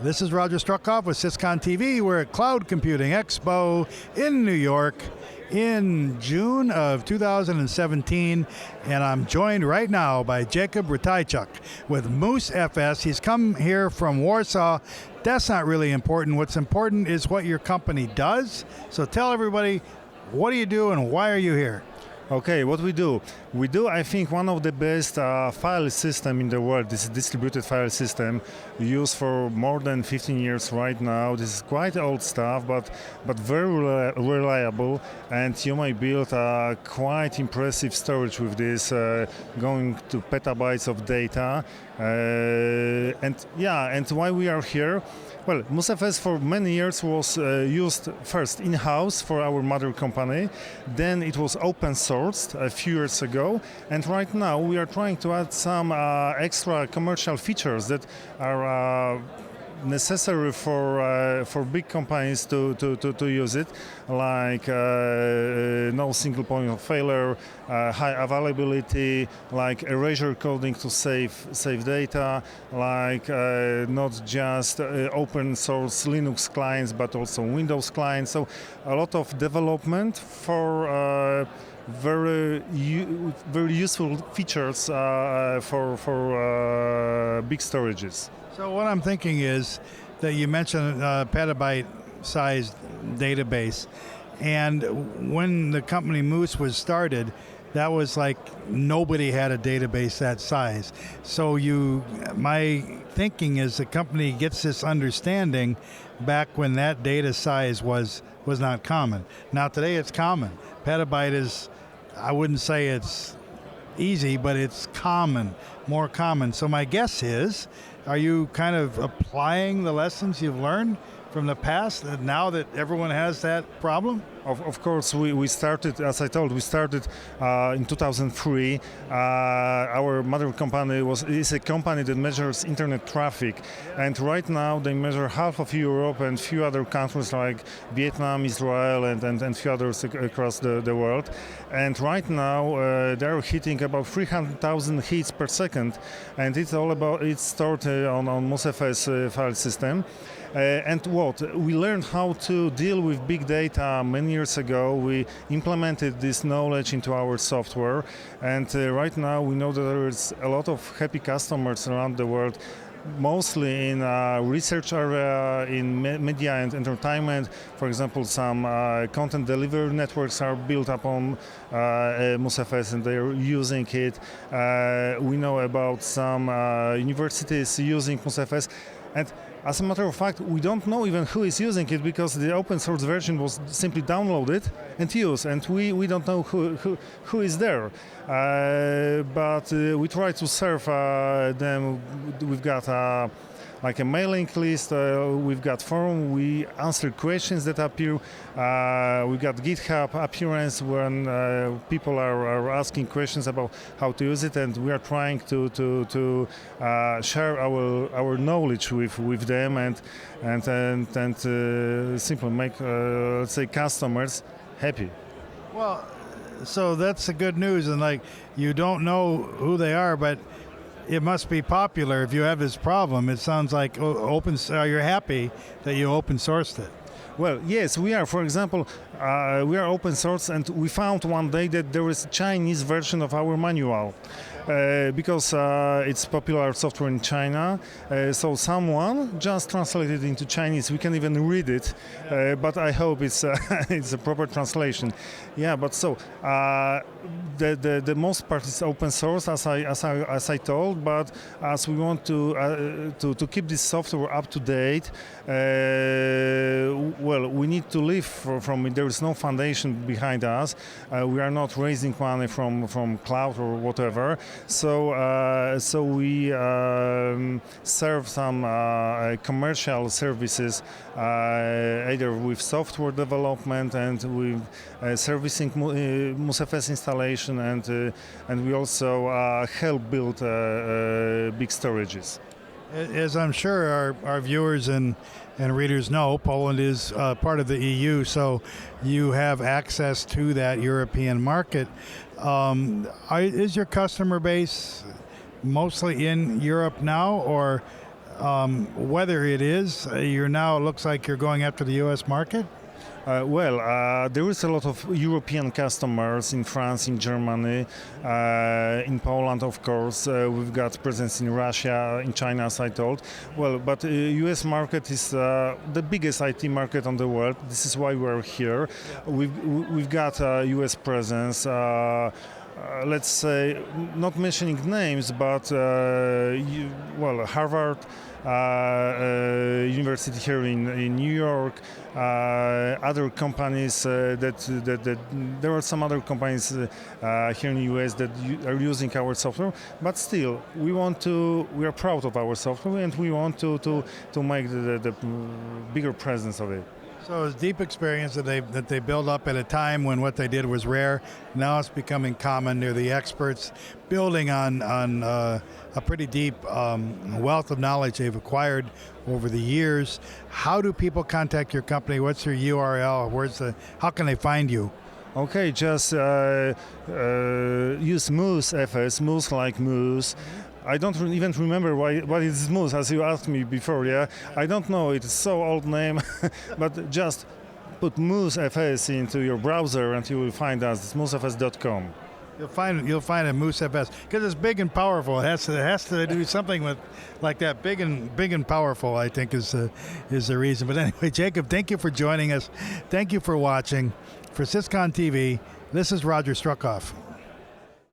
This is Roger Struckhoff with Syscon TV. We're at Cloud Computing Expo in New York in June of 2017, and I'm joined right now by Jakub Ratajczak with MooseFS. He's come here from Warsaw. That's not really important. What's important is what your company does. So tell everybody, what do you do and why are you here? Okay, what we do? We do, I think, one of the best file system in the world. This is distributed file system used for more than 15 years right now. This is quite old stuff, but very reliable, and you may build a quite impressive storage with this, going to petabytes of data. And why we are here? Well, MooseFS for many years was used first in-house for our mother company, then it was open sourced a few years ago, and right now we are trying to add some extra commercial features that are necessary for big companies to use it, like no single point of failure, high availability, like erasure coding to save data, like not just open source Linux clients but also Windows clients. So a lot of development for very useful features for big storages. So what I'm thinking is that you mentioned a petabyte-sized database, and when the company Moose was started, that was like nobody had a database that size. So my thinking is the company gets this understanding back when that data size was not common. Now today it's common. Petabyte is, I wouldn't say it's easy, but it's common, more common. So my guess is, are you kind of applying the lessons you've learned from the past now that everyone has that problem? Of course, we started, as I told, we started in 2003. Our mother company is a company that measures internet traffic, and right now they measure half of Europe and few other countries like Vietnam, Israel, and few others across the world. And right now they're hitting about 300,000 hits per second, and it's stored on MooseFS file system. And we learned how to deal with big data many years ago. We implemented this knowledge into our software, and right now we know that there is a lot of happy customers around the world, mostly in research area, in media and entertainment. For example, some content delivery networks are built upon MooseFS and they're using it. We know about some universities using MooseFS. And as a matter of fact, we don't know even who is using it because the open source version was simply downloaded and used, and we don't know who is there. But we try to serve them. We've got like a mailing list, we've got forum, we answer questions that appear, we've got GitHub appearance when people are asking questions about how to use it, and we are trying to share our knowledge with them and simply make, let's say, customers happy. Well, so that's the good news, and like you don't know who they are, but it must be popular if you have this problem. It sounds like you're happy that you open sourced it. Well, yes, we are. For example, we are open source, and we found one day that there is a Chinese version of our manual. Because it's popular software in China, so someone just translated into Chinese. We can even read it, but I hope it's a proper translation. Yeah, but so the most part is open source, as I told. But as we want to keep this software up to date, well, we need to live from it. There is no foundation behind us. We are not raising money from cloud or whatever. So we serve some commercial services, either with software development and with servicing MooseFS installation, and we also help build big storages. As I'm sure our viewers and readers know, Poland is part of the EU, so you have access to that European market. Is your customer base mostly in Europe now, or whether it is, you're now, it looks like you're going after the U.S. market? There is a lot of European customers in France, in Germany, in Poland, of course. We've got presence in Russia, in China, as I told. But US market is the biggest IT market on the world. This is why we're here. We've got a US presence. Let's say, not mentioning names, but Harvard University here in New York, other companies that there are some other companies here in the US that are using our software, but still we are proud of our software and we want to make the bigger presence of it. So it's deep experience that they build up at a time when what they did was rare. Now it's becoming common. They're the experts building on a pretty deep wealth of knowledge they've acquired over the years. How do people contact your company? What's your URL? How can they find you? Okay, just use MooseFS, Moose like Moose. I don't even remember what is Moose, as you asked me before, yeah? I don't know, it's so old name, but just put MooseFS into your browser and you will find us. It's moosefs.com. You'll find a MooseFS because it's big and powerful. It has to do something with like that. Big and powerful, I think, is the reason. But anyway, Jakub, thank you for joining us. Thank you for watching. For Syscon TV, this is Roger Struckhoff.